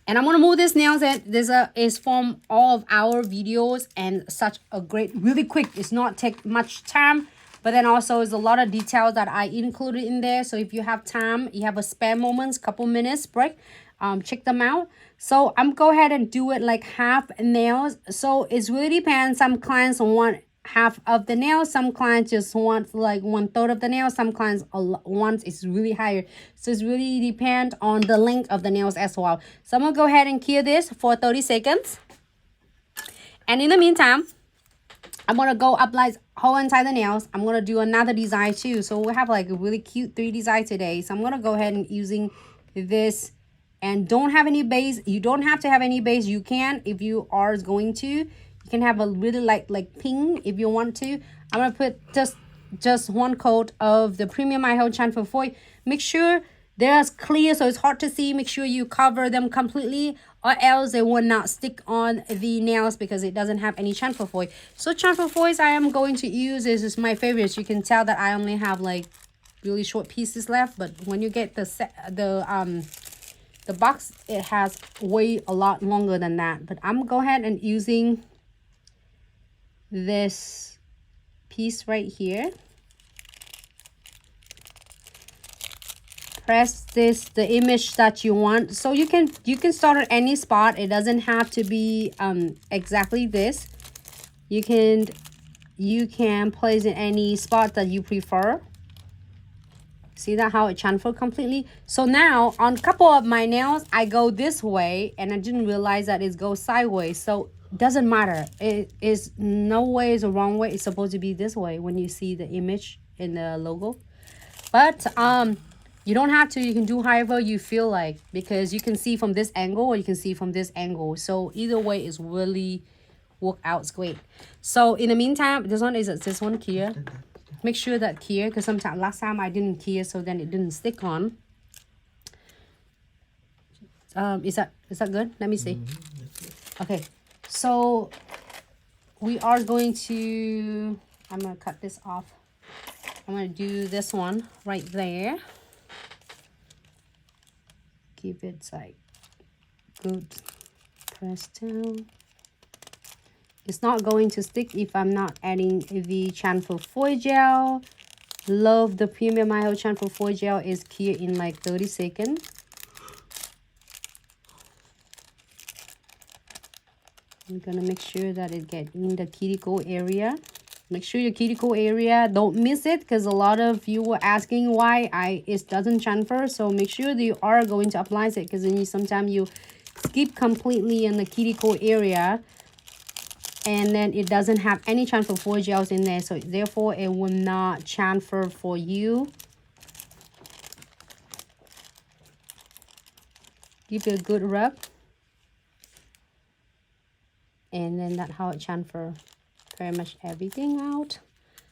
And I'm gonna move this nails, and this is from all of our videos, and such a great, really quick, it's not take much time, but then also is a lot of details that I included in there. So if you have time, you have a spare moments, couple minutes break, check them out. So I'm go ahead and do it like half nails. So it really depends. Some clients want half of the nail, some clients just want like 1/3 of the nail, some clients want it's really higher. So it's really depend on the length of the nails as well. So I'm gonna go ahead and cure this for 30 seconds, and in the meantime I'm gonna go apply whole inside the nails. I'm gonna do another design too, so we have like a really cute 3 design today. So I'm gonna go ahead and using this, and don't have any base. You don't have to have any base. You can, if you are going to. You can have a really like pink if you want to. I'm gonna put just 1 coat of the premium iHold transfer foil. Make sure they're clear so it's hard to see. Make sure you cover them completely, or else they will not stick on the nails because it doesn't have any transfer foil. So transfer foils I am going to use, this is my favorites. You can tell that I only have like really short pieces left, but when you get the box, it has a lot longer than that. But I'm go ahead and using this piece right here. Press the image that you want. So you can start at any spot. It doesn't have to be exactly this. You can place in any spot that you prefer. See that how it transferred completely? So now on a couple of my nails I go this way, and I didn't realize that it goes sideways. So doesn't matter, it is no way is a wrong way. It's supposed to be this way when you see the image in the logo. But you don't have to. You can do however you feel like, because you can see from this angle or you can see from this angle. So either way is really work out. It's great. So in the meantime, this one clear. Make sure that clear, because sometimes last time I didn't clear, so then it didn't stick on. Is that good? Let me see. Okay. So we are going to, I'm going to cut this off. I'm going to do this one right there. Keep it like good. Press down. It's not going to stick if I'm not adding the transfer foil gel. Love the premium iHold transfer foil gel. Is clear in like 30 seconds. I'm gonna make sure that it gets in the cuticle area. Make sure your cuticle area, don't miss it, because a lot of you were asking why it doesn't transfer. So make sure that you are going to apply it, because then sometimes you skip completely in the cuticle area and then it doesn't have any transfer foil gels in there, so therefore it will not transfer for you. Give it a good rub, and then that's how it transfer pretty much everything out.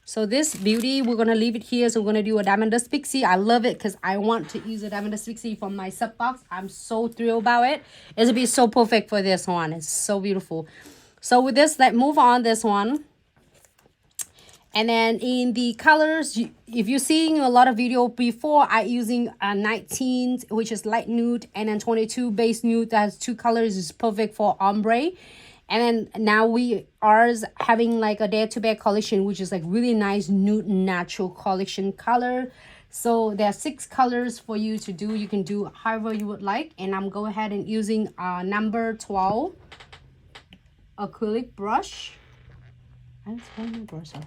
So this beauty, we're gonna leave it here. So we're gonna do a Diamond Dust Pixie. I love it because I want to use a Diamond Dust Pixie from my sub box. I'm so thrilled about it. It'll be so perfect for this one. It's so beautiful. So with this, let's move on this one. And then in the colors, if you're seeing a lot of video before, I using 19, which is light nude, and then 22 base nude. That's 2 colors, is perfect for ombre. And then now we are having like a Dare to Bear collection, which is like really nice nude natural collection color. So there are 6 colors for you to do. You can do however you would like. And I'm go ahead and using number 12 acrylic brush. I just want my brush up.